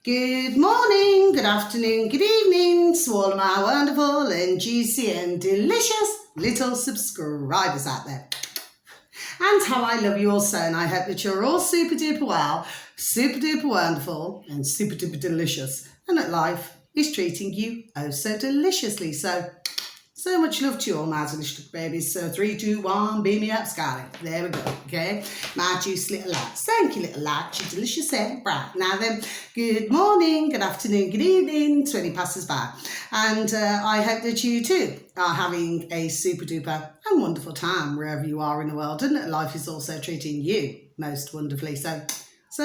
Good morning, good afternoon, good evening to all my wonderful and juicy and delicious little subscribers out there. And how I love you all so, and I hope that you're all super duper well, super duper wonderful, and super duper delicious, and that life is treating you oh so deliciously. So much love to you all, my delicious babies. So 3, 2, 1, beam me up, Scarlet. There we go, okay? My juicy little lights. Thank you, little lights. You're delicious and bright. Now then, good morning, good afternoon, good evening to any passers-by. And I hope that you too are having a super duper and wonderful time wherever you are in the world, and that life is also treating you most wonderfully. So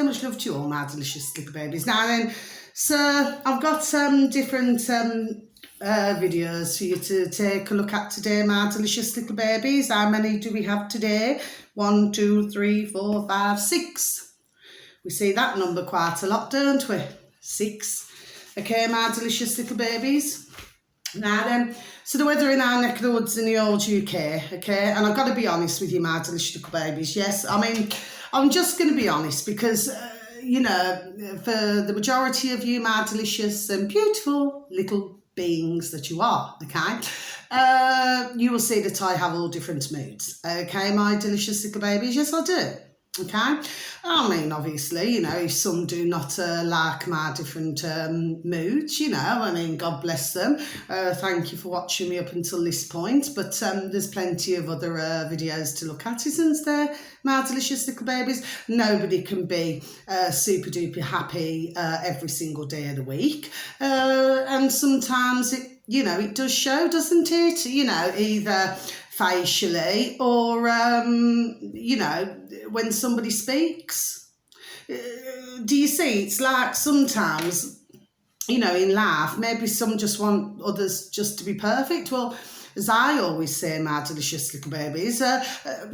much love to you all, my delicious little babies. Now then, so I've got some different videos for you to take a look at today, my delicious little babies. How many do we have today? 1, 2, 3, 4, 5, 6. We see that number quite a lot, don't we? 6. Okay, my delicious little babies. Now then, so the weather in our neck of the woods in the old UK, okay, and I've got to be honest with you, my delicious little babies. Yes, I mean, I'm just going to be honest because you know, for the majority of you, my delicious and beautiful little beings that you are, okay, you will see that I have all different moods, okay, my delicious little babies. Yes, I do, okay. I mean, obviously, you know, some do not like my different moods, you know, I mean, God bless them. Thank you for watching me up until this point, but there's plenty of other videos to look at, isn't there, my delicious little babies? Nobody can be super duper happy every single day of the week, and sometimes it, you know, it does show, doesn't it? You know, either facially or you know, when somebody speaks. Do you see? It's like sometimes, you know, in life, maybe some just want others just to be perfect. Well, as I always say, my delicious little babies,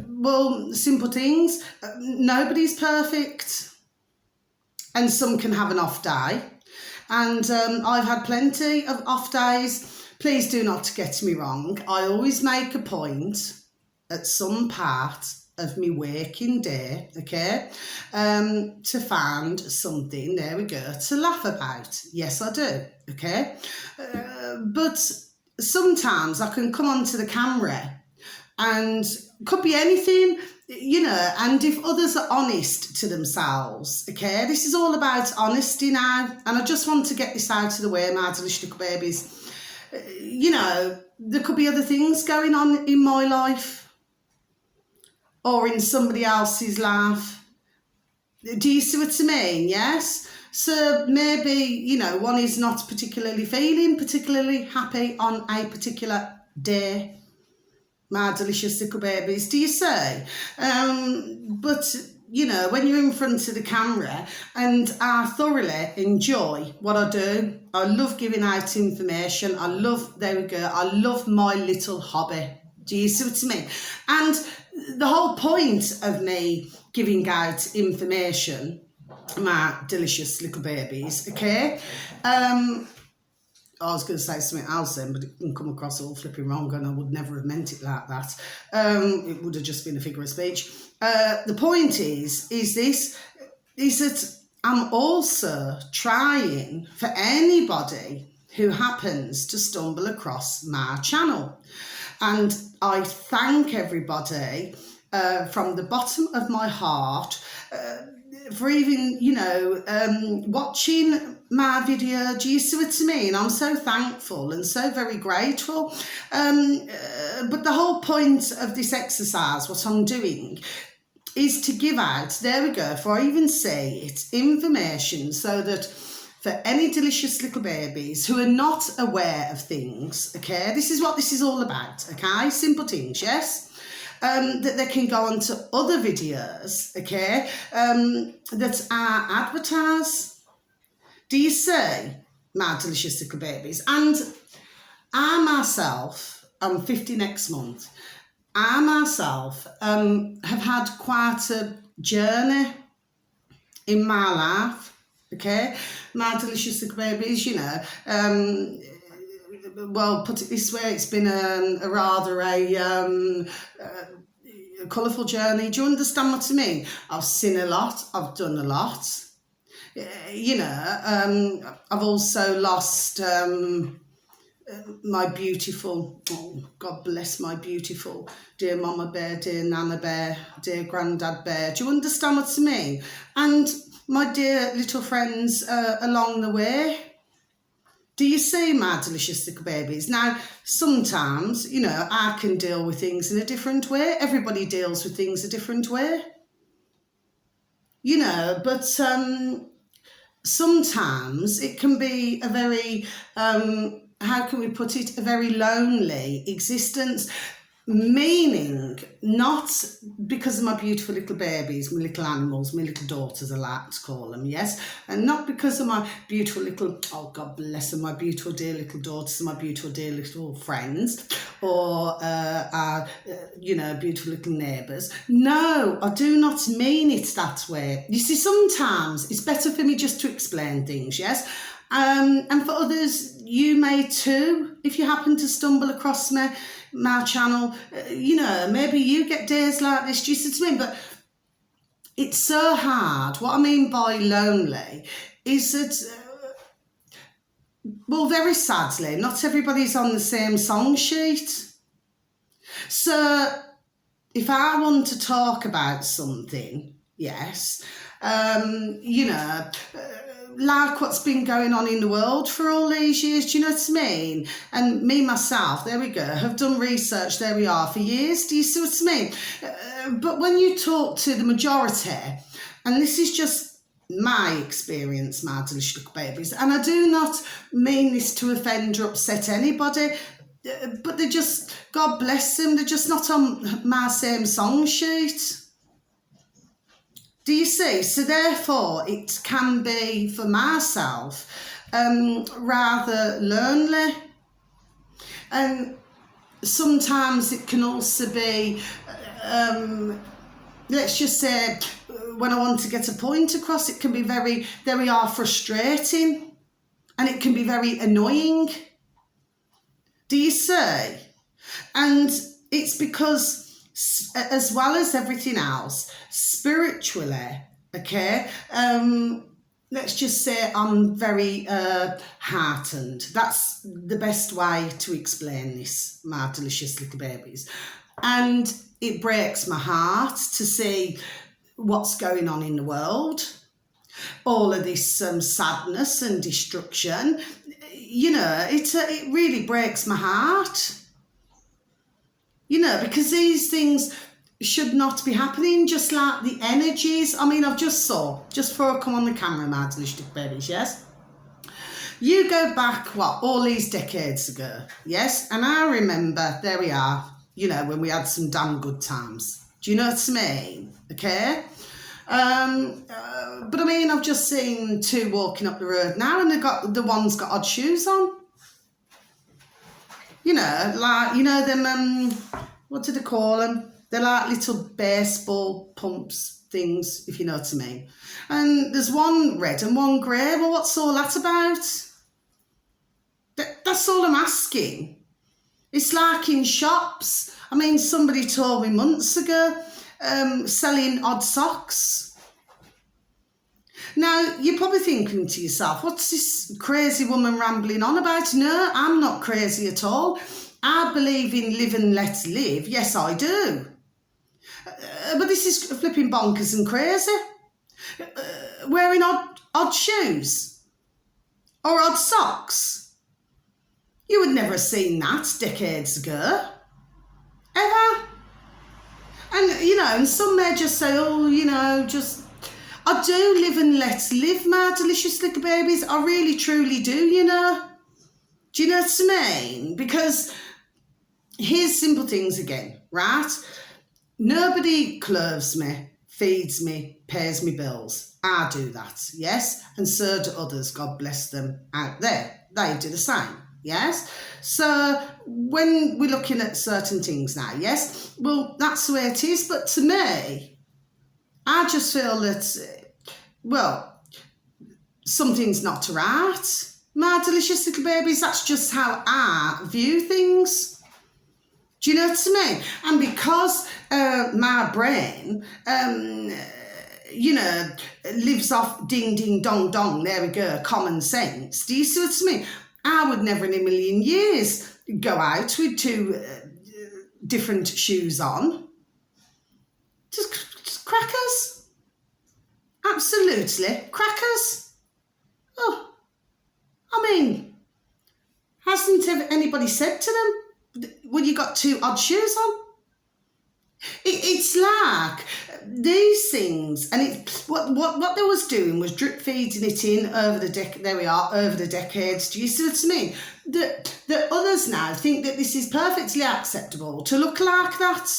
well, simple things. Nobody's perfect, and some can have an off day. And I've had plenty of off days. Please do not get me wrong. I always make a point at some part of me working day, okay, to find something, there we go, to laugh about. Yes, I do, okay. But sometimes I can come onto the camera and could be anything, you know, and if others are honest to themselves, okay, this is all about honesty now, and I just want to get this out of the way, my delicious little babies. You know, there could be other things going on in my life or in somebody else's life. Do you see what I mean? Yes? So maybe, you know, one is not particularly feeling particularly happy on a particular day, my delicious little babies. Do you see? But you know, when you're in front of the camera, and I thoroughly enjoy what I do. I love giving out information. I love, there we go, I love my little hobby. Do you see what I mean? And the whole point of me giving out information, my delicious little babies, okay, I was going to say something else then, but it can come across all flipping wrong, and I would never have meant it like that. It would have just been a figure of speech. The point is that I'm also trying for anybody who happens to stumble across my channel. And I thank everybody from the bottom of my heart for even, you know, watching my video. Do you see what I mean? I'm so thankful and so very grateful. But the whole point of this exercise, what I'm doing, is to give out, there we go, before I even say it, information so that for any delicious little babies who are not aware of things, okay, this is what this is all about, okay, simple things, yes? That they can go on to other videos, okay, that are advertised. Do you see, my delicious little babies? And I myself, I'm 50 next month, I myself have had quite a journey in my life, okay, my delicious little babies, you know, well, put it this way, it's been a rather colourful journey. Do you understand what I mean? I've seen a lot, I've done a lot, You know, I've also lost my beautiful, oh, God bless my beautiful, dear Mama Bear, dear Nana Bear, dear Grandad Bear. Do you understand what I mean? And my dear little friends along the way. Do you see, my delicious little babies? Now, sometimes, you know, I can deal with things in a different way. Everybody deals with things a different way. You know, but sometimes it can be a very, how can we put it, a very lonely existence. Meaning, not because of my beautiful little babies, my little animals, my little daughters, I like to call them, yes? And not because of my beautiful little, oh God bless them, my beautiful dear little daughters and my beautiful dear little friends, or you know, beautiful little neighbours. No, I do not mean it that way. You see, sometimes it's better for me just to explain things, yes? And for others, you may too, if you happen to stumble across my channel, you know, maybe you get days like this, do you see what I mean? But it's so hard. What I mean by lonely is that, well, very sadly, not everybody's on the same song sheet. So if I want to talk about something, yes, you know, like what's been going on in the world for all these years, do you know what I mean? And me, myself, there we go, have done research, there we are, for years, do you see what I mean? But when you talk to the majority, and this is just my experience, my delicious little babies, and I do not mean this to offend or upset anybody, but they're just, God bless them, they're just not on my same song sheet. Do you see? So therefore, it can be, for myself, rather lonely. And sometimes it can also be, let's just say, when I want to get a point across, it can be very frustrating. And it can be very annoying. Do you see? And it's because, as well as everything else, spiritually, okay, let's just say I'm very heartened. That's the best way to explain this, my delicious little babies. And it breaks my heart to see what's going on in the world, all of this sadness and destruction. You know, it really breaks my heart. You know, because these things should not be happening, just like the energies. I mean, I've just saw, just before I come on the camera, my delicious babies, yes? You go back, what, all these decades ago, yes? And I remember, there we are, you know, when we had some damn good times. Do you know what I mean? Okay? But I mean, I've just seen two walking up the road now, and the one's got odd shoes on. You know, like, you know them, what do they call them? They're like little baseball pumps things, if you know what I mean. And there's one red and one grey. Well, what's all that about? That's all I'm asking. It's like in shops. I mean, somebody told me months ago, selling odd socks. Now, you're probably thinking to yourself, what's this crazy woman rambling on about? No, I'm not crazy at all. I believe in live and let live. Yes, I do. But this is flipping bonkers and crazy. Wearing odd shoes or odd socks. You would never have seen that decades ago. Ever. And, you know, and some may just say, oh, you know, just... I do live and let live, my delicious little babies. I really, truly do, you know. Do you know what I mean? Because here's simple things again, right? Nobody clothes me, feeds me, pays me bills. I do that, yes? And so do others, God bless them out there. They do the same, yes? So when we're looking at certain things now, yes? Well, that's the way it is. But to me, I just feel that, well, something's not right. My delicious little babies, that's just how I view things. Do you know what I mean? And because my brain, lives off ding, ding, dong, dong, there we go, common sense. Do you see what I mean? I would never in a million years go out with two different shoes on. Just crackers. Absolutely. Crackers. Oh, I mean, hasn't anybody said to them, well, you got two odd shoes on? It's like these things, and what they was doing was drip feeding it in over the decades. Do you see what I mean? That others now think that this is perfectly acceptable to look like that,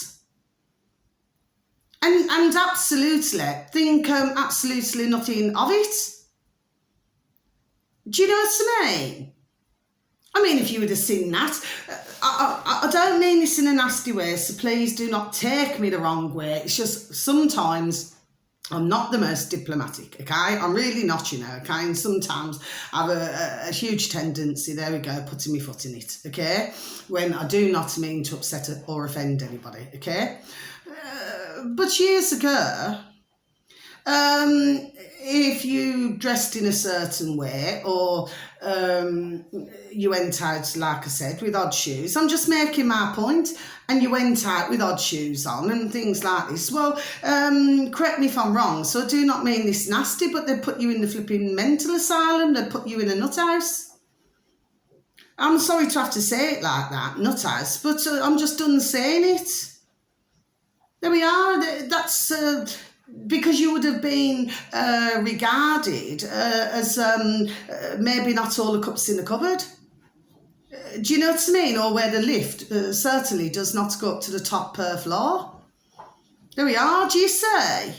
and absolutely think absolutely nothing of it. Do you know what I mean? I mean, if you would have seen that, I don't mean this in a nasty way, so please do not take me the wrong way. It's just sometimes I'm not the most diplomatic, okay? I'm really not, okay? And sometimes I have a huge tendency, there we go, putting my foot in it, okay? When I do not mean to upset or offend anybody, okay? But years ago, if you dressed in a certain way or you went out, like I said, with odd shoes, I'm just making my point, and you went out with odd shoes on and things like this, well, correct me if I'm wrong, so I do not mean this nasty, but they'd put you in the flipping mental asylum, they'd put you in a nut house. I'm sorry to have to say it like that, nut house, but I'm just done saying it. There we are, that's... because you would have been regarded as maybe not all the cups in the cupboard. Do you know what I mean? Or where the lift certainly does not go up to the top floor. There we are, do you say?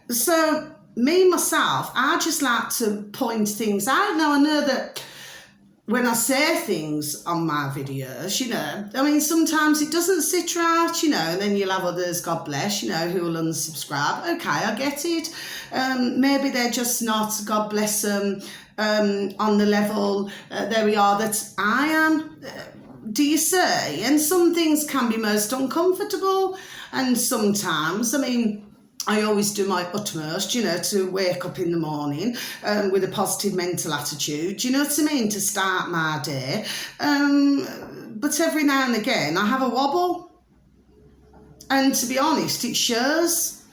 So, me, myself, I just like to point things out. Now, I know that when I say things on my videos, I mean, sometimes it doesn't sit right, and then you'll have others, God bless, who will unsubscribe. Okay, I get it. Maybe they're just not, God bless them, on the level, there we are, that I am. Do you see? And some things can be most uncomfortable, and sometimes, I mean, I always do my utmost, to wake up in the morning with a positive mental attitude, do you know what I mean, to start my day. But every now and again, I have a wobble. And to be honest, it shows.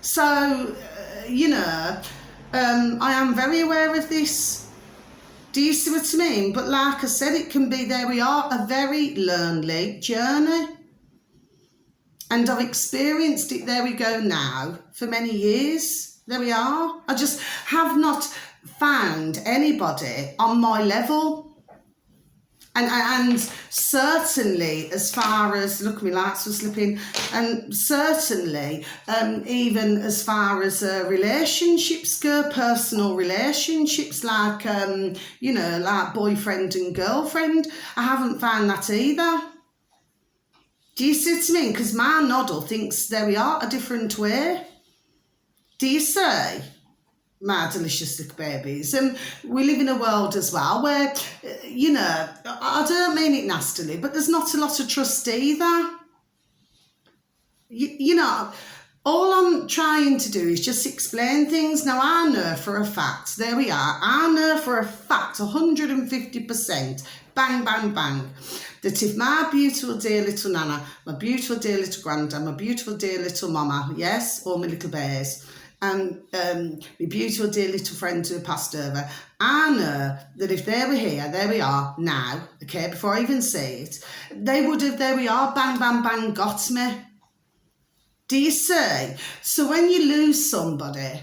So, I am very aware of this. Do you see what I mean? But like I said, it can be, there we are, a very lonely journey. And I've experienced it, there we go now, for many years. There we are. I just have not found anybody on my level. And certainly, as far as, look, my lights were slipping, and certainly, even as far as relationships go, personal relationships, like, like boyfriend and girlfriend, I haven't found that either. Do you see what I mean? Because my noddle thinks, there we are, a different way. Do you say? My delicious little babies. And we live in a world as well where, I don't mean it nastily, but there's not a lot of trust either. All I'm trying to do is just explain things. Now, I know for a fact, there we are, I know for a fact, 150%, bang, bang, bang, that if my beautiful dear little Nana, my beautiful dear little Grandad, my beautiful dear little Mama, yes, all my little bears, and my beautiful dear little friends who have passed over, I know that if they were here, there we are, now, okay, before I even say it, they would have, there we are, bang, bang, bang, got me. Do you see? So when you lose somebody,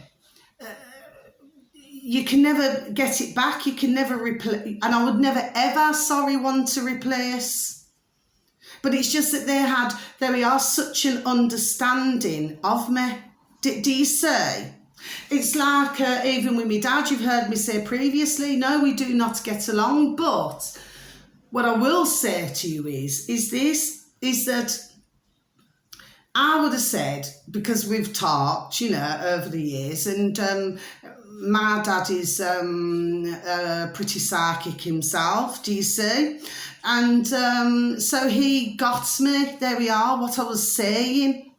you can never get it back, you can never replace, and I would never ever, want to replace. But it's just that they had, there we are, such an understanding of me. Do you see? It's like, even with my dad, you've heard me say previously, no, we do not get along, but what I will say to you is that I would have said, because we've talked, over the years, and my dad is pretty psychic himself, do you see? And so he got me, there we are, what I was saying.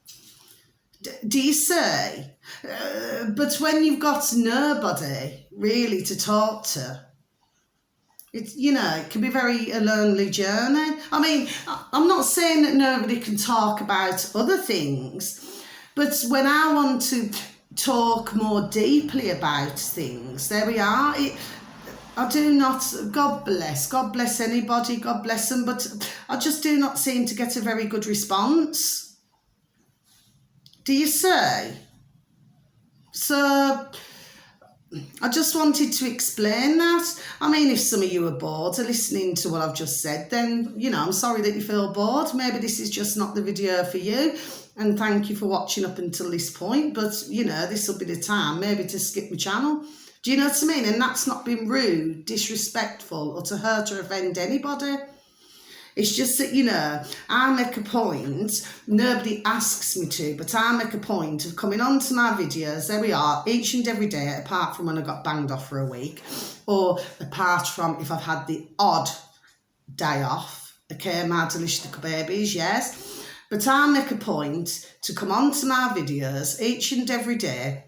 Do you see? But when you've got nobody really to talk to, it's, it can be a lonely journey. I mean, I'm not saying that nobody can talk about other things, but when I want to talk more deeply about things, there we are. I do not, God bless anybody, God bless them, but I just do not seem to get a very good response. Do you see? So I just wanted to explain that. I mean, if some of you are bored of listening to what I've just said, then, I'm sorry that you feel bored. Maybe this is just not the video for you. And thank you for watching up until this point. But, this will be the time maybe to skip my channel. Do you know what I mean? And that's not being rude, disrespectful, or to hurt or offend anybody. It's just that, I make a point, nobody asks me to, but I make a point of coming on to my videos, there we are, each and every day, apart from when I got banged off for a week, or apart from if I've had the odd day off, okay, my delicious little babies, yes. But I make a point to come on to my videos each and every day,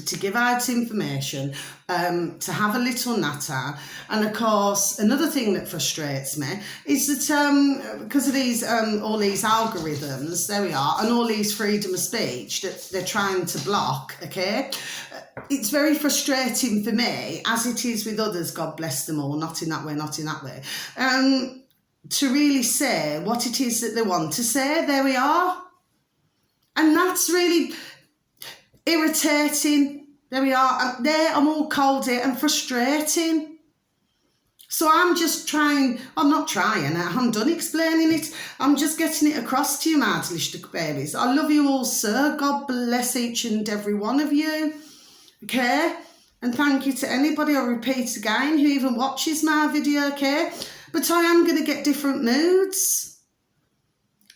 to give out information, to have a little natter. And of course, another thing that frustrates me is that because of these all these algorithms, there we are, and all these freedom of speech that they're trying to block, okay? It's very frustrating for me, as it is with others, God bless them all, not in that way, to really say what it is that they want to say, there we are. And that's really irritating. There we are. I'm all cold here and frustrating. So I'm just trying, I'm not trying, I'm done explaining it. I'm just getting it across to you, my delicious babies. I love you all, sir. God bless each and every one of you. Okay? And thank you to anybody, I'll repeat again, who even watches my video, okay? But I am going to get different moods.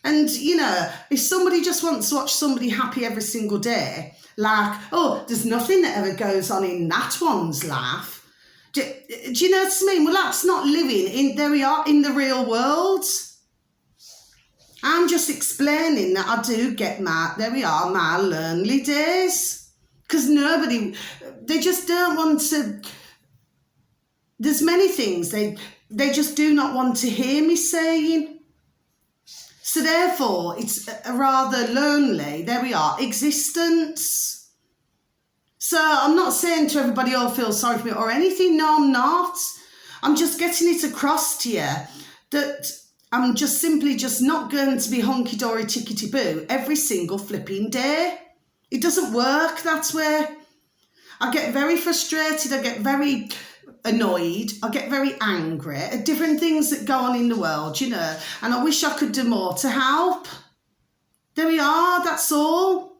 And, if somebody just wants to watch somebody happy every single day, like, oh, there's nothing that ever goes on in that one's life. Do you know what I mean? Well, that's not living there we are, in the real world. I'm just explaining that I do get my lonely days. Because they just don't want to, there's many things they just do not want to hear me saying. So therefore, it's a rather lonely, there we are, existence. So I'm not saying to everybody, oh, feel sorry for me or anything. No, I'm not. I'm just getting it across to you that I'm just simply not going to be hunky-dory tickety-boo every single flipping day. It doesn't work that way. I get very frustrated. I get very annoyed, I get very angry at different things that go on in the world, and I wish I could do more to help. There we are, that's all.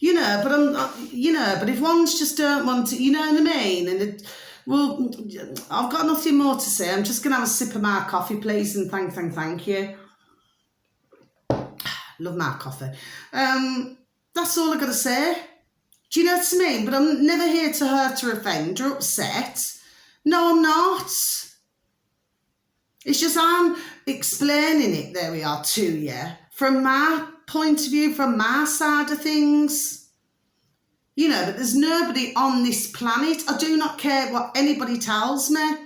But if ones just don't want to, you know what I mean? And I've got nothing more to say. I'm just going to have a sip of my coffee, please, and thank you. Love my coffee. That's all I've got to say. Do you know what I mean? But I'm never here to hurt or offend or upset. No, I'm not. It's just I'm explaining it, there we are, to you, from my point of view, from my side of things. But there's nobody on this planet, I do not care what anybody tells me,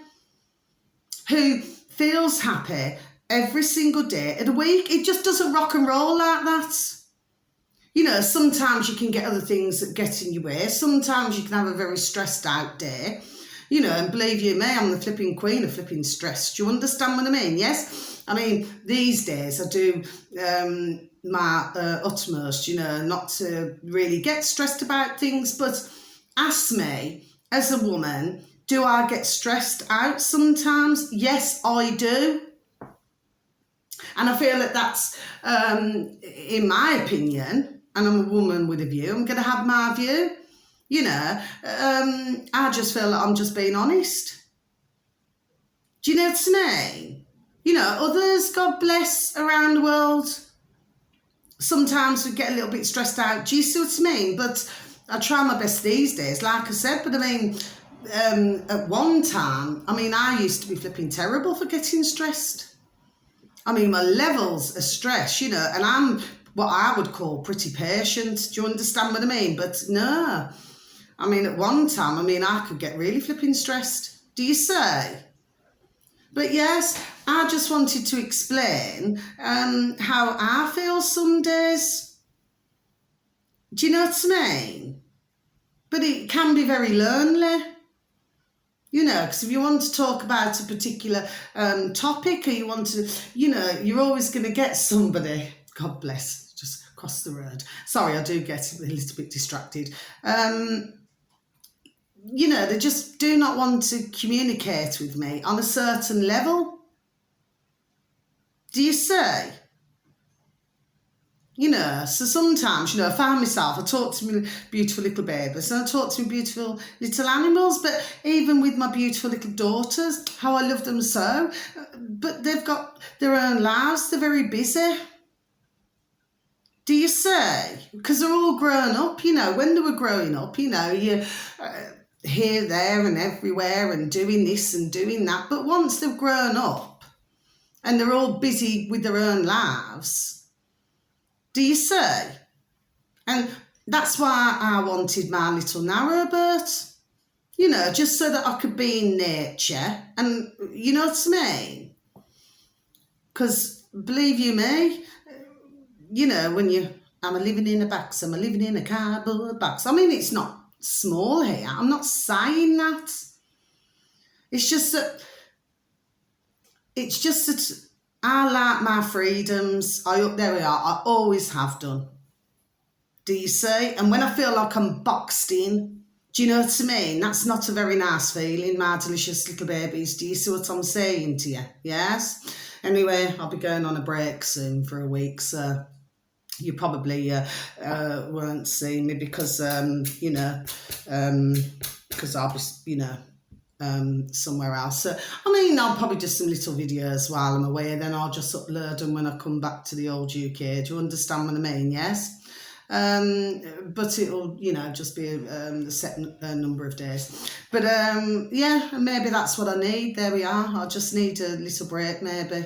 who feels happy every single day of the week. It just doesn't rock and roll like that. Sometimes you can get other things that get in your way. Sometimes you can have a very stressed out day. And believe you me, I'm the flipping queen of flipping stress. Do you understand what I mean? Yes? I mean, these days I do my utmost, not to really get stressed about things. But ask me, as a woman, do I get stressed out sometimes? Yes, I do. And I feel that that's, in my opinion, and I'm a woman with a view, I'm going to have my view, I just feel like I'm just being honest. Do you know what I mean? Others, God bless, around the world, sometimes we get a little bit stressed out. Do you see what I mean? But I try my best these days, like I said, but I mean, at one time, I used to be flipping terrible for getting stressed. My levels of stress, and I'm what I would call pretty patient. Do you understand what I mean? But no, I mean, at one time, I mean, I could get really flipping stressed. Do you say? But yes, I just wanted to explain how I feel some days. Do you know what I mean? But it can be very lonely. You know, because if you want to talk about a particular topic, or you want to, you know, you're always going to get somebody, God bless, just across the road. Sorry, I do get a little bit distracted. You know, they just do not want to communicate with me on a certain level. Do you say? You know, so sometimes, you know, I find myself, I talk to my beautiful little babies and I talk to my beautiful little animals, but even with my beautiful little daughters, how I love them so. But they've got their own lives, they're very busy. Do you say? Because they're all grown up, you know, when they were growing up, you know, you here, there and everywhere and doing this and doing that. But once they've grown up and they're all busy with their own lives, do you say? And that's why I wanted my little narrowbird, you know, just so that I could be in nature and, you know what I mean? Because believe you me, you know, when I'm living in a box, I'm living in a cardboard box. I mean, it's not small here. I'm not saying that. It's just that I like my freedoms. There we are. I always have done. Do you see? And when I feel like I'm boxed in, do you know what I mean? That's not a very nice feeling, my delicious little babies. Do you see what I'm saying to you? Yes? Anyway, I'll be going on a break soon for a week, so you probably won't see me because, you know, because I'll be, you know, somewhere else. So, I mean, I'll probably do some little videos while I'm away, then I'll just upload them when I come back to the old UK. Do you understand what I mean? Yes? But it'll, you know, just be a set number of days. But, yeah, maybe that's what I need. There we are. I just need a little break, maybe.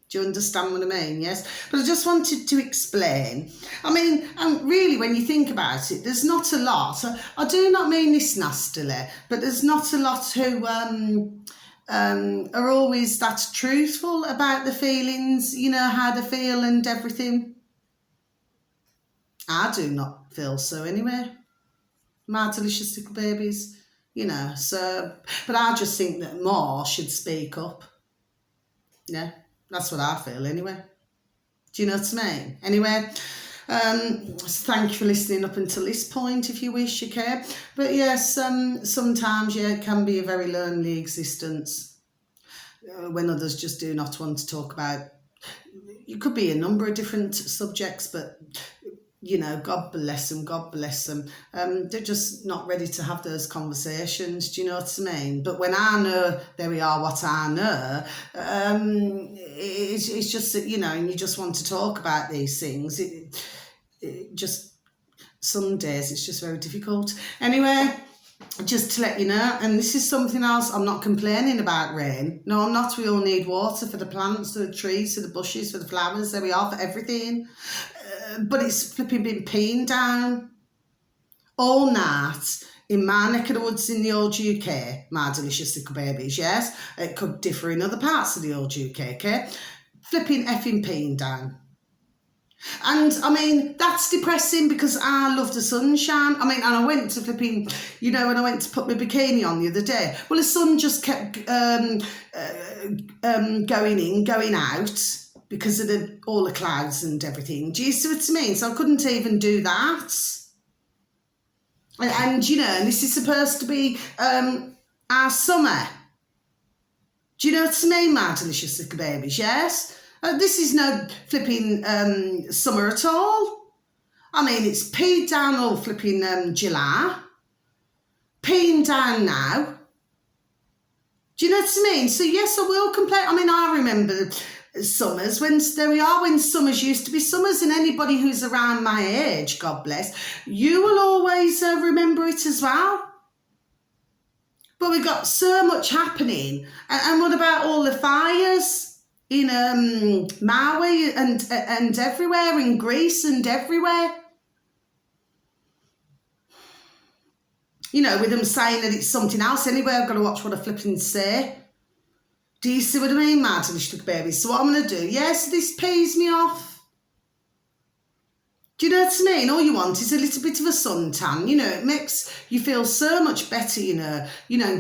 Do you understand what I mean? Yes. But I just wanted to explain. I mean, really, when you think about it, there's not a lot. I do not mean this nastily, but there's not a lot who are always that truthful about the feelings, you know, how they feel and everything. I do not feel so anyway. My delicious little babies, you know. So, but I just think that more should speak up. Yeah. That's what I feel anyway. Do you know what I mean? Anyway, so thank you for listening up until this point if you wish, okay? But yes, sometimes, yeah, it can be a very lonely existence when others just do not want to talk about. It could be a number of different subjects, but you know, God bless them, God bless them. They're just not ready to have those conversations, do you know what I mean? But when I know, there we are, what I know, it's just that, you know, and you just want to talk about these things. It just, some days it's just very difficult. Anyway, just to let you know, and this is something else, I'm not complaining about rain. No, I'm not. We all need water for the plants, for the trees, for the bushes, for the flowers. There we are, for everything. But it's flipping been peeing down all night in my neck of the woods in the old UK, my delicious little babies, yes? It could differ in other parts of the old UK, okay? Flipping effing peeing down. And, I mean, that's depressing because I love the sunshine. I mean, and I went to flipping, you know, when I went to put my bikini on the other day, well, the sun just kept going in, going out, because of all the clouds and everything. Do you see what I mean? So I couldn't even do that. And you know, and this is supposed to be our summer. Do you know what I mean, my delicious little babies, yes? This is no flipping summer at all. I mean, it's peed down all flipping July. Peeing down now. Do you know what I mean? So yes, I will complain. I mean, I remember summers when summers used to be summers, and anybody who's around my age, God bless, you will always remember it as well. But we've got so much happening, and what about all the fires? in Maui and everywhere, in Greece and everywhere. You know, with them saying that it's something else anyway, I've got to watch what I flipping say. Do you see what I mean, my delicious babies? So what I'm going to do, yes, this pees me off. Do you know what I mean? All you want is a little bit of a suntan. You know, it makes you feel so much better, you know,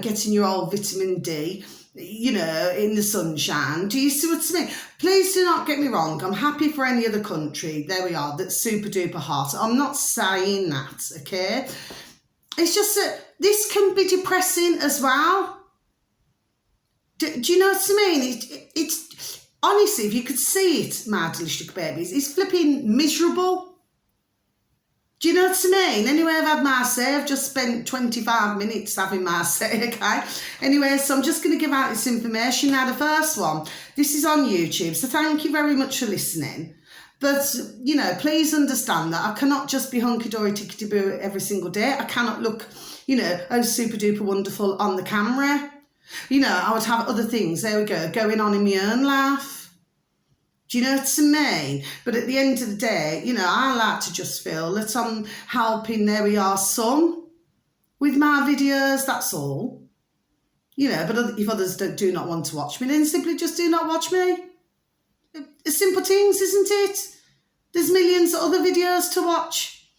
getting your old vitamin D, you know, in the sunshine. Do you see what I mean? Please do not get me wrong. I'm happy for any other country, there we are, that's super duper hot. I'm not saying that, okay? It's just that this can be depressing as well. Do you know what I mean? It's honestly, if you could see it, my delicious babies, it's flipping miserable. Do you know what I mean? Anyway, I've had my say. I've just spent 25 minutes having my say, okay? Anyway, so I'm just going to give out this information. Now, the first one, this is on YouTube, so thank you very much for listening. But, you know, please understand that I cannot just be hunky-dory tickety-boo every single day. I cannot look, you know, oh, super-duper wonderful on the camera. You know, I would have other things, there we go, going on in my own life. Do you know what I mean? But at the end of the day, you know, I like to just feel that I'm helping, there we are, some with my videos, that's all. You know, but if others do not want to watch me, then simply just do not watch me. It's simple things, isn't it? There's millions of other videos to watch.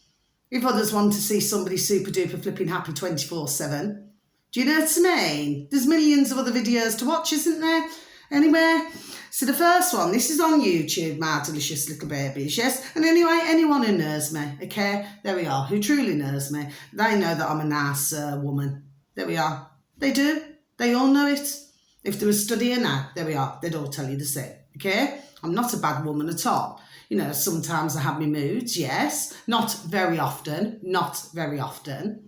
If others want to see somebody super duper flipping happy 24/7. Do you know what I mean? There's millions of other videos to watch, isn't there? Anyway, so the first one, this is on YouTube, my delicious little babies, yes? And anyway, anyone who knows me, okay, there we are, who truly knows me, they know that I'm a nice woman. There we are. They do. They all know it. If they were studying now, there we are, they'd all tell you the same, okay? I'm not a bad woman at all. You know, sometimes I have my moods, yes. Not very often, not very often.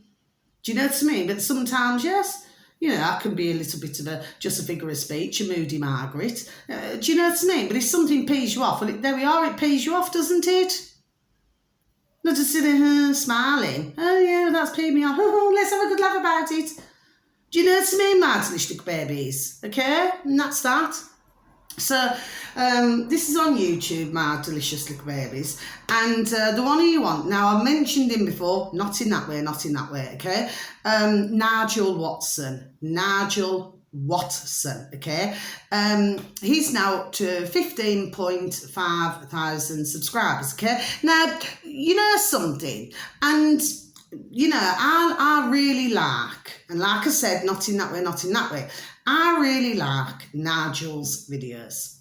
Do you know what I mean? But sometimes, yes. You know, I can be a little bit of just a figure of speech, a moody Margaret. Do you know what I mean? But if something pees you off, well, there we are, it pees you off, doesn't it? Not just sitting there smiling. Oh, yeah, that's peed me off. Oh, let's have a good laugh about it. Do you know what I mean, my delicious babies? Okay? And that's that. So, this is on YouTube, my delicious little babies. And the one who you want, now I mentioned him before, not in that way, okay? Nigel Watson, okay? He's now up to 15.5 thousand subscribers, okay? Now, you know something, and, you know, I really like, and like I said, not in that way, I really like Nigel's videos.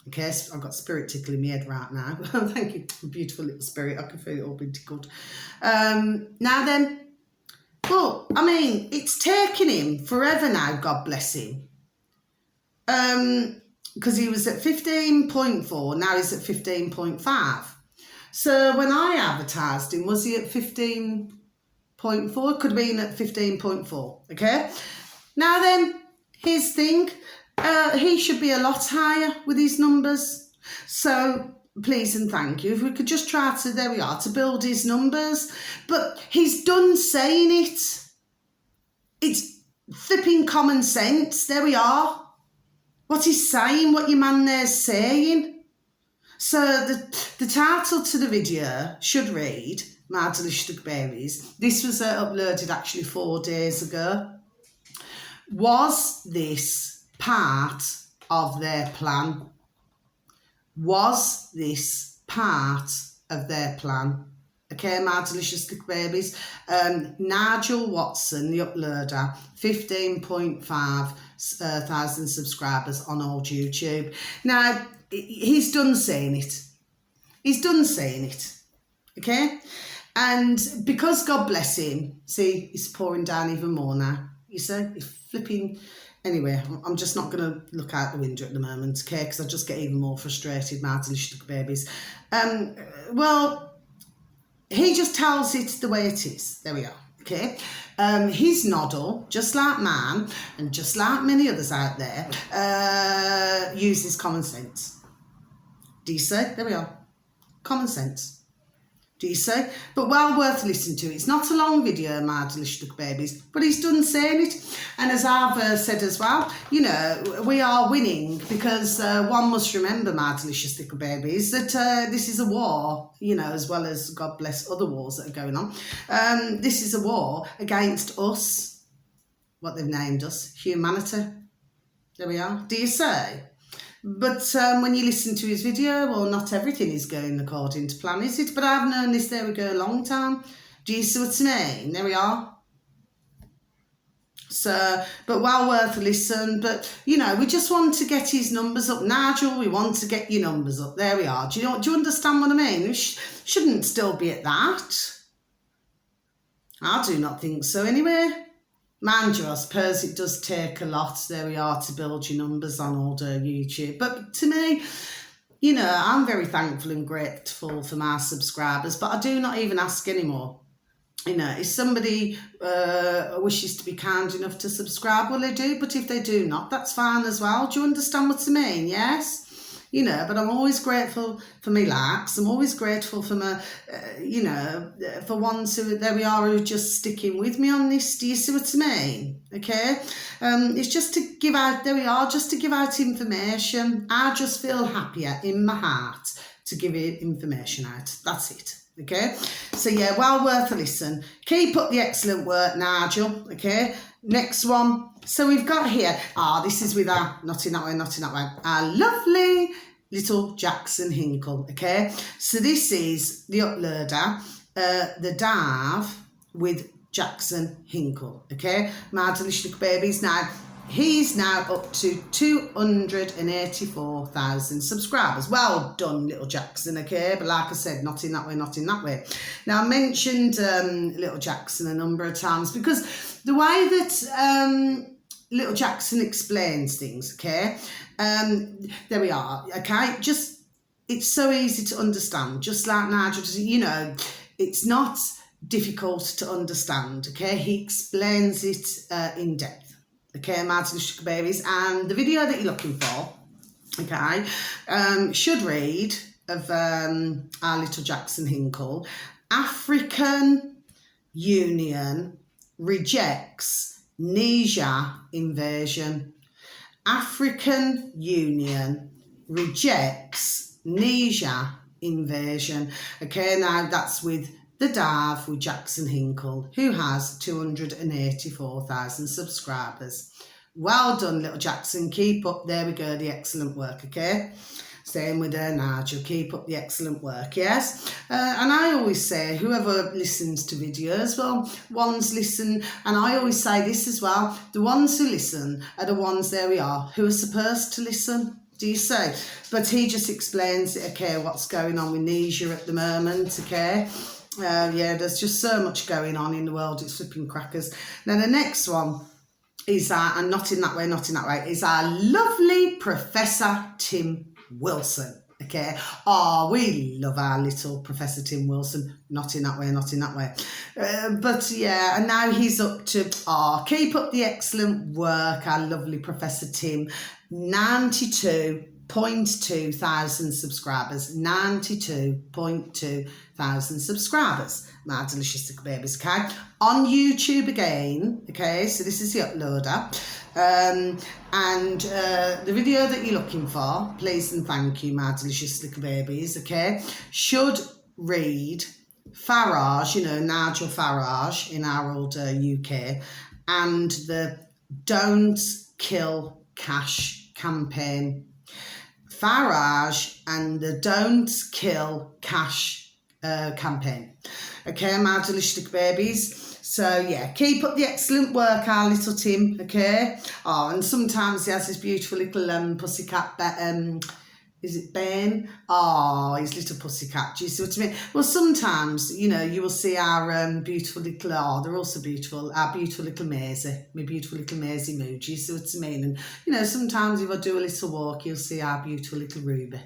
Okay, so I've got spirit tickling my head right now. Thank you, beautiful little spirit. I can feel it all being tickled. Now then, well, I mean, it's taken him forever now, God bless him. Because he was at 15.4, now he's at 15.5. So when I advertised him, was he at 15.4? Could have been at 15.4, okay? Now then, his thing, he should be a lot higher with his numbers. So please and thank you. If we could just try to, there we are, to build his numbers. But he's done saying it. It's flipping common sense. There we are. What he's saying, what your man there's saying. So the title to the video should read, My Delicious Babies. This was uploaded actually 4 days ago. Was this part of their plan? Was this part of their plan? Okay, my delicious little babies. Nigel Watson, the uploader, 15.5 thousand subscribers on old YouTube. Now, he's done saying it. He's done saying it. Okay? And because God bless him, see, he's pouring down even more now. You see, he's flipping. Anyway, I'm just not going to look out the window at the moment, okay, because I just get even more frustrated, my delicious babies. Well, he just tells it the way it is. There we are, okay. His noddle, just like mine, and just like many others out there, uses common sense. Do you see? There we are. Common sense. Do you see? But well worth listening to. It's not a long video, my delicious little babies, but he's done saying it. And as I've said as well, you know, we are winning because one must remember, my delicious little babies, that this is a war, you know, as well as, God bless, other wars that are going on. This is a war against us, what they've named us, humanity. There we are. Do you say? But when you listen to his video, well, not everything is going according to plan, is it? But I've known this, there we go, a long time. Do you see what I mean? There we are. So, but well worth a listen. But, you know, we just want to get his numbers up. Nigel, we want to get your numbers up. There we are. Do you understand what I mean? We shouldn't still be at that. I do not think so anyway. Mind you, I suppose it does take a lot, there we are, to build your numbers on older YouTube. But to me, you know, I'm very thankful and grateful for my subscribers, but I do not even ask anymore. You know, if somebody wishes to be kind enough to subscribe, well, they do. But if they do not, that's fine as well. Do you understand what I mean? Yes? You know, but I'm always grateful for my likes. I'm always grateful for my, you know, for ones who, there we are, who are just sticking with me on this. Do you see what I mean? Okay? It's just to give out, there we are, just to give out information. I just feel happier in my heart to give it information out. That's it. Okay? So, yeah, well worth a listen. Keep up the excellent work, Nigel. Okay? Next one. So we've got here, this is with our, not in that way, our lovely little Jackson Hinkle, okay? So this is the uploader, the Dave with Jackson Hinkle, okay? My delicious little babies. Now, he's now up to 284,000 subscribers. Well done, little Jackson, okay? But like I said, not in that way. Now, I mentioned little Jackson a number of times because the way that little Jackson explains things, okay? There we are, okay? Just, it's so easy to understand. Just like Nigel, you know, it's not difficult to understand, okay? He explains it in depth, okay, my delicious babies. And the video that you're looking for, okay, should read of our little Jackson Hinkle. African Union rejects Niger invasion. African Union rejects Niger invasion. Okay, now that's with the Dave with Jackson Hinkle, who has 284,000 subscribers. Well done, little Jackson. Keep up, there we go, the excellent work, okay? Same with Nigel, keep up the excellent work, yes? And I always say, whoever listens to videos, well, ones listen, and I always say this as well, the ones who listen are the ones, there we are, who are supposed to listen. Do you see? But he just explains, okay, what's going on with Niger at the moment, okay? Yeah, there's just so much going on in the world, it's flipping crackers. Now, the next one is, and not in that way, is our lovely Professor Tim Wilson, okay? We love our little Professor Tim Wilson. Not in that way. But yeah, and now he's up to, keep up the excellent work, our lovely Professor Tim. 92.2 thousand subscribers. 92.2 thousand subscribers. My delicious little babies, okay? On YouTube again, okay? So this is the uploader. The video that you're looking for, please and thank you, my delicious little babies, okay, should read Farage, you know, Nigel Farage in our old UK, and the Don't Kill Cash campaign. Farage and the Don't Kill Cash campaign. Okay, my delicious little babies. So, yeah, keep up the excellent work, our little Tim, okay? And sometimes he has this beautiful little pussycat, is it Ben? His little pussycat, do you see what I mean? Well, sometimes, you know, you will see our beautiful little, they're also beautiful, our beautiful little Maisie, my beautiful little Maisie Moo, do you see what I mean? And, you know, sometimes if I do a little walk, you'll see our beautiful little Ruby.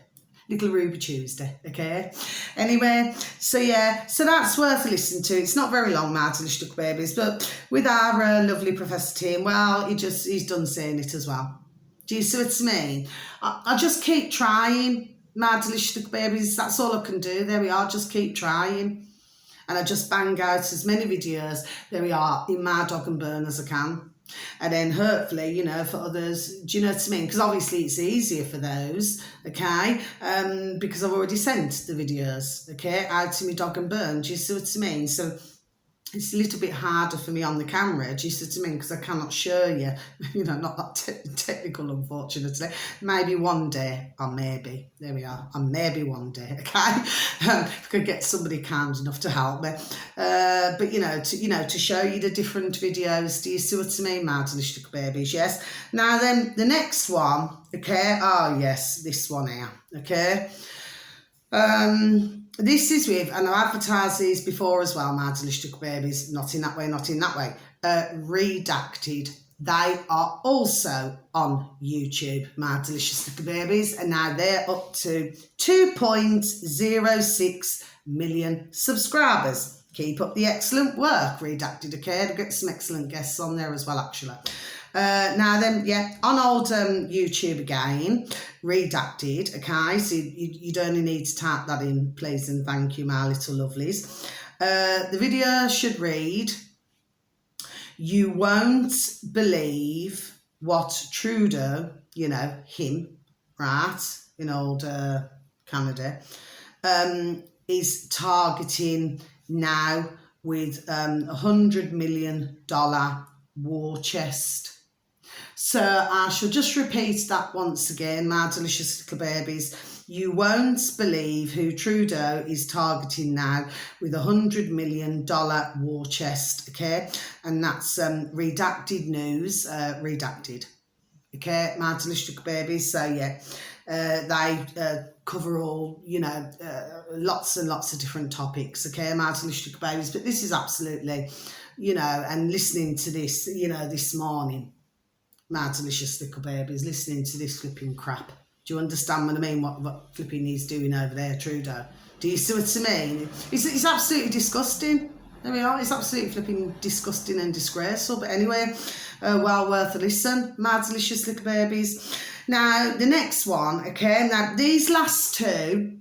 Little Ruby Tuesday, okay? Anyway, so yeah, so that's worth a listen to. It's not very long, my delicious little babies, but with our lovely Professor Tim, well, he's done saying it as well. Do you see what I mean? I just keep trying, my delicious little babies. That's all I can do. There we are, just keep trying. And I just bang out as many videos, there we are, in my dog and burn as I can. And then hopefully, you know, for others, do you know what I mean? Because obviously it's easier for those, okay, because I've already sent the videos, okay, out to me dog and burn, do you see what I mean? So it's a little bit harder for me on the camera, do you see what I mean? Because I cannot show you, you know, not that technical, unfortunately. Maybe one day, or maybe, there we are, or maybe one day, okay? If I could get somebody kind enough to help me. But, you know, to show you the different videos, do you see what I mean, my delicious little babies, yes? Now then, the next one, okay, oh yes, this one here, okay? This is with, and I've advertised these before as well, my delicious little babies, not in that way, not in that way, Redacted. They are also on YouTube, my delicious little babies, and now they're up to 2.06 million subscribers. Keep up the excellent work, Redacted, okay? I'll get some excellent guests on there as well, actually. Now then, yeah, on old YouTube again, Redacted, okay? So you'd only need to type that in, please and thank you, my little lovelies. The video should read, "You won't believe what Trudeau," you know, him, right, in old Canada, is targeting now with $100 million war chest. So I shall just repeat that once again, my delicious little babies. You won't believe who Trudeau is targeting now with $100 million war chest, okay? And that's Redacted News, Redacted, okay, my delicious little babies. So yeah, they cover all, you know, lots and lots of different topics, okay, my delicious little babies. But this is absolutely, you know, and listening to this, you know, this morning, my delicious little babies, listening to this flipping crap. Do you understand what I mean? What flipping he's doing over there, Trudeau? Do you see what I mean? It's absolutely disgusting. There we are. It's absolutely flipping disgusting and disgraceful. But anyway, well worth a listen, my delicious little babies. Now, the next one, okay, now these last two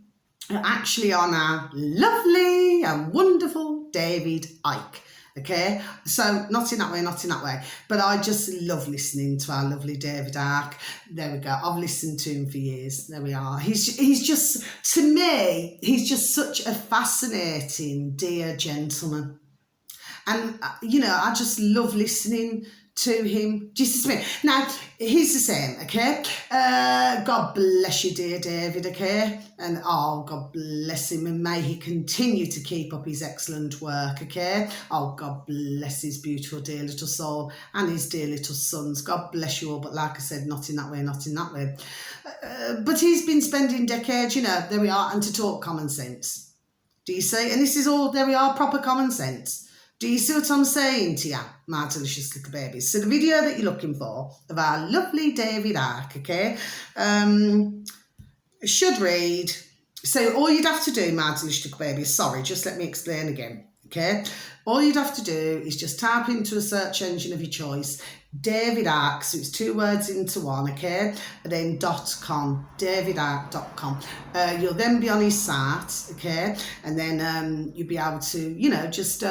are actually on our lovely and wonderful David Icke. Okay, so not in that way, not in that way. But I just love listening to our lovely David Icke. There we go. I've listened to him for years. There we are. He's just, to me, he's just such a fascinating, dear gentleman. And, you know, I just love listening to him. Do you see me? Now, he's the same, okay? God bless you, dear David, okay? And, oh, God bless him, and may he continue to keep up his excellent work, okay? Oh, God bless his beautiful, dear little soul and his dear little sons. God bless you all, but like I said, not in that way, not in that way. But he's been spending decades, you know, there we are, and to talk common sense. Do you see? And this is all, there we are, proper common sense. Do you see what I'm saying to you, my delicious little babies? So the video that you're looking for of our lovely David Icke, okay, should read, so all you'd have to do, my delicious little babies, sorry, just let me explain again, okay? All you'd have to do is just type into a search engine of your choice, David Icke, so it's two words into one, okay, and then .com, davidicke.com. You'll then be on his site, okay, and then you'll be able to, you know, just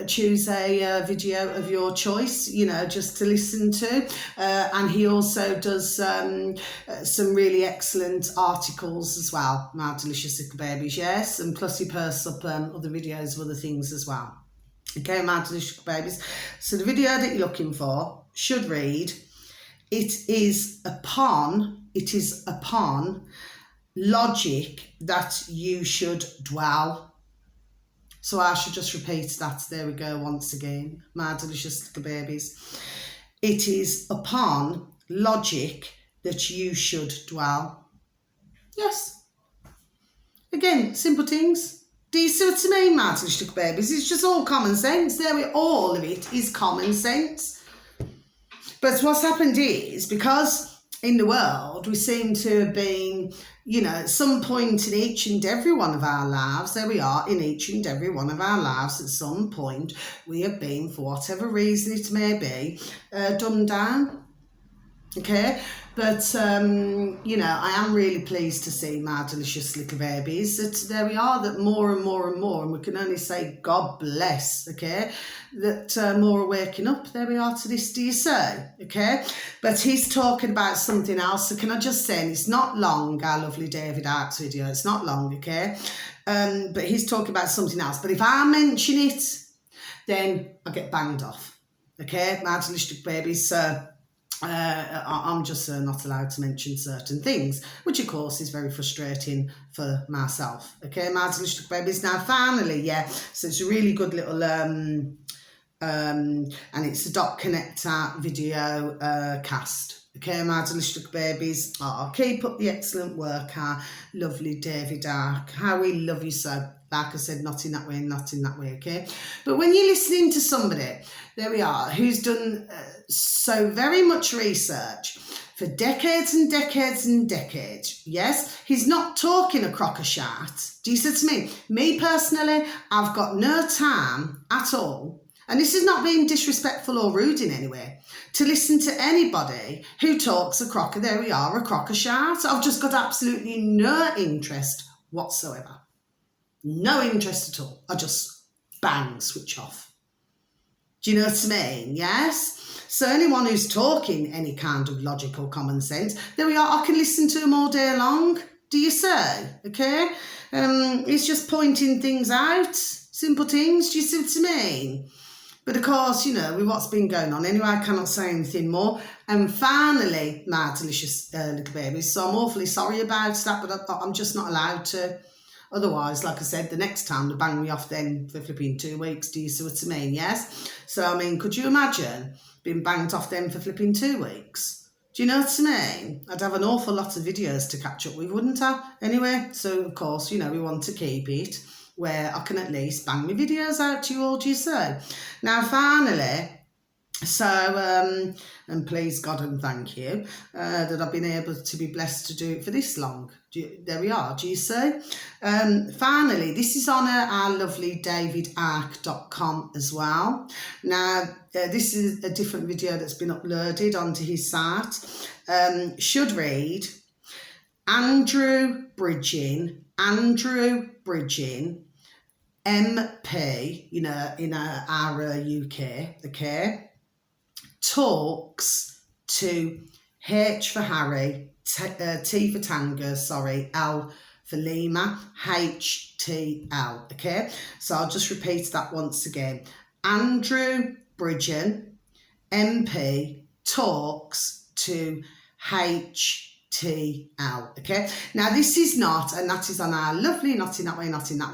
choose a video of your choice, you know, just to listen to. And he also does some really excellent articles as well, my delicious little babies, yes, and plus he posts up other videos of other things as well. Okay, my delicious babies. So the video that you're looking for should read, it is upon logic that you should dwell. So I should just repeat that. There we go once again, my delicious little babies. It is upon logic that you should dwell. Yes. Again, simple things. Do you see what I mean, my delicious little babies? It's just all common sense. All of it is common sense. But what's happened is, because in the world we seem to have been, you know, at some point in each and every one of our lives, there we are, in each and every one of our lives, at some point we have been, for whatever reason it may be, dumbed down. okay? But, you know, I am really pleased to see my delicious little babies, that there we are, that more and more and more, and we can only say God bless, okay, that more are waking up. There we are to this, do you say, okay? But he's talking about something else, so can I just say, and it's not long, our lovely David Arks video, it's not long, okay? But he's talking about something else. But if I mention it, then I get banged off, okay? My delicious babies, I'm just not allowed to mention certain things, which of course is very frustrating for myself. Okay, my delicious babies. Now finally, yeah, so it's a really good little and it's a dot connector video cast. Okay, my delicious babies. Oh, keep up the excellent work, our lovely David Ark. How we love you so. Like I said, not in that way, not in that way, okay? But when you're listening to somebody, there we are, who's done so very much research for decades and decades and decades, yes? He's not talking a crock of shit. Do you see to me? Me personally, I've got no time at all, and this is not being disrespectful or rude in any way, to listen to anybody who talks a crock of, there we are, a crock of shit. I've just got absolutely no interest whatsoever. No interest at all. I just bang, switch off. Do you know what I mean? Yes? So anyone who's talking any kind of logical common sense, there we are, I can listen to them all day long. Do you say? Okay? It's just pointing things out, simple things. Do you see what I mean? But of course, you know, with what's been going on, anyway, I cannot say anything more. And finally, my delicious little babies, so I'm awfully sorry about that, but I'm just not allowed to. Otherwise, like I said, the next time they bang me off then for flipping 2 weeks, do you see what I mean? Yes? So, I mean, could you imagine being banged off then for flipping 2 weeks? Do you know what I mean? I'd have an awful lot of videos to catch up with, wouldn't I? Anyway, so, of course, you know, we want to keep it where I can at least bang my videos out to you all, do you say? Now, finally, so, and please God and thank you that I've been able to be blessed to do it for this long. There we are, do you see? Finally, this is on our lovely davidark.com as well. Now, this is a different video that's been uploaded onto his site. Should read Andrew Bridgen, MP, you know, in our UK, okay, talks to H for Harry, T for Tango, sorry, L for Lima, HTL, okay? So I'll just repeat that once again. Andrew Bridgen, MP, talks to HTL, okay? Now this is not, and that is on our lovely, not in that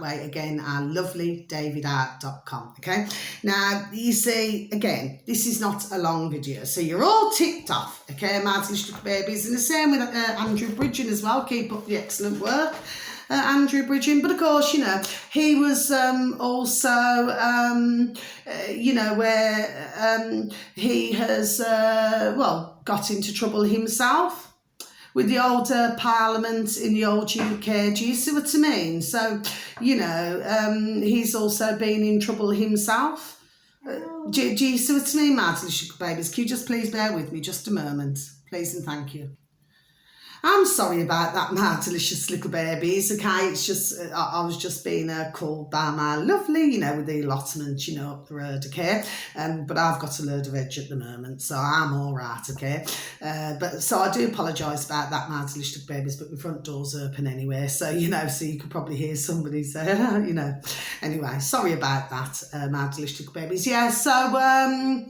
way, again, our lovely davidark.com, okay? Now, you see, again, this is not a long video, so you're all ticked off, okay, my little babies, and the same with Andrew Bridgen as well. Keep up the excellent work, Andrew Bridgen. But of course, you know, he was also, you know, where he has, well, got into trouble himself with the old Parliament in the old UK. Do you see what I mean? So, you know, he's also been in trouble himself. Do you see what I mean, my little babies? Can you just please bear with me just a moment, please and thank you. I'm sorry about that, my delicious little babies, okay? It's just, I was just being called by my lovely, you know, with the allotment, you know, up the road, okay? But I've got a load of edge at the moment, so I'm all right, okay? But so I do apologise about that, my delicious little babies, but my front door's open anyway, so, you know, so you could probably hear somebody say, you know. Anyway, sorry about that, my delicious little babies. Yeah, so,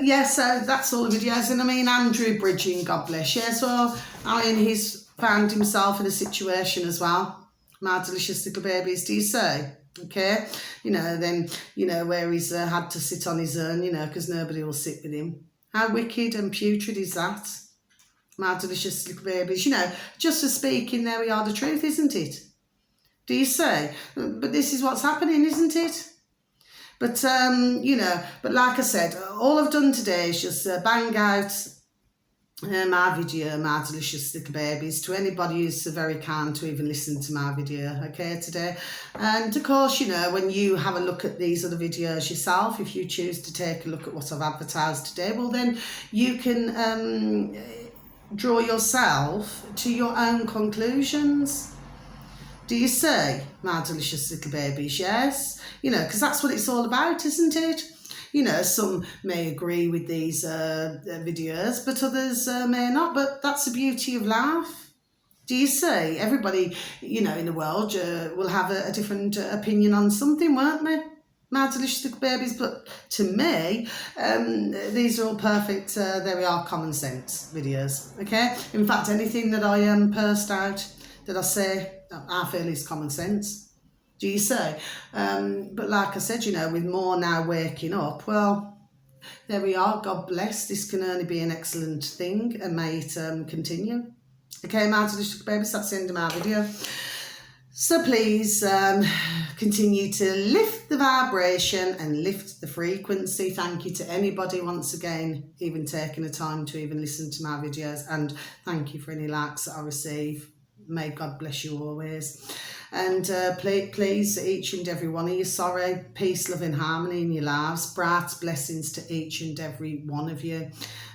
yeah, so that's all the videos. And I mean, Andrew Bridgen, God bless. Yeah, so I mean, he's found himself in a situation as well. My delicious little babies, do you say? Okay, you know, then, you know, where he's had to sit on his own, you know, because nobody will sit with him. How wicked and putrid is that? My delicious little babies, you know, just for speaking, there we are, the truth, isn't it? Do you say? But this is what's happening, isn't it? But, you know, but like I said, all I've done today is just bang out my video, my delicious little babies, to anybody who's so very kind to even listen to my video, okay, today. And of course, you know, when you have a look at these other videos yourself, if you choose to take a look at what I've advertised today, well then you can draw yourself to your own conclusions. Do you see, my delicious little babies? Yes, you know, because that's what it's all about, isn't it? You know, some may agree with these videos, but others may not. But that's the beauty of life. Do you see? Everybody, you know, in the world will have a different opinion on something, won't they? My delicious little babies. But to me, these are all perfect, there we are, common sense videos, okay? In fact, anything that I pursed out, that I say, I feel is common sense. Do you say? But like I said, you know, with more now waking up, well, there we are. God bless. This can only be an excellent thing, and may it continue. Okay, my delicious babies, that's the end of my video. So please continue to lift the vibration and lift the frequency. Thank you to anybody once again, even taking the time to even listen to my videos, and thank you for any likes that I receive. May God bless you always. And please, each and every one of you, sorry, peace, love and harmony in your lives. Bright blessings to each and every one of you.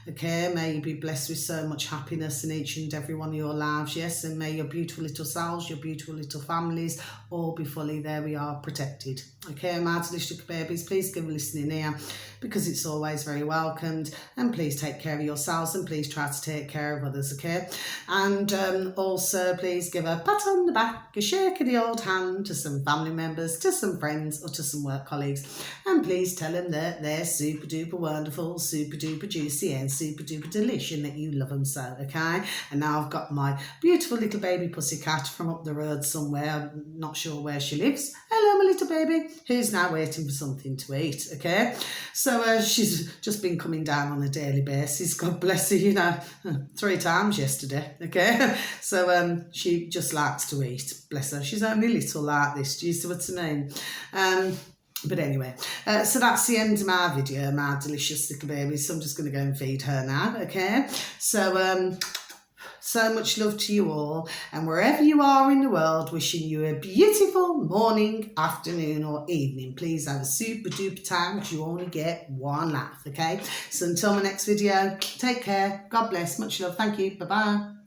Okay, may you be blessed with so much happiness in each and every one of your lives, yes, and may your beautiful little selves, your beautiful little families, all be fully, there we are, protected. Okay, my delicious babies, please give a listening ear, because it's always very welcomed, and please take care of yourselves, and please try to take care of others, okay? And also, please give a pat on the back, a shake of the old hand to some family members, to some friends, or to some work colleagues, and please tell them that they're super duper wonderful, super duper juicy, and super duper delicious, and that you love them so, okay? And now I've got my beautiful little baby pussycat from up the road somewhere. I'm not sure where she lives. Hello, my little baby, who's now waiting for something to eat, okay? So she's just been coming down on a daily basis. God bless her, you know, 3 times yesterday, okay? So she just likes to eat, bless her. She's only little like this, do you see what I mean? But anyway, so that's the end of my video, my delicious little baby. So I'm just going to go and feed her now, okay? So, so much love to you all. And wherever you are in the world, wishing you a beautiful morning, afternoon or evening. Please have a super duper time, because you only get one life, okay? So until my next video, take care. God bless. Much love. Thank you. Bye-bye.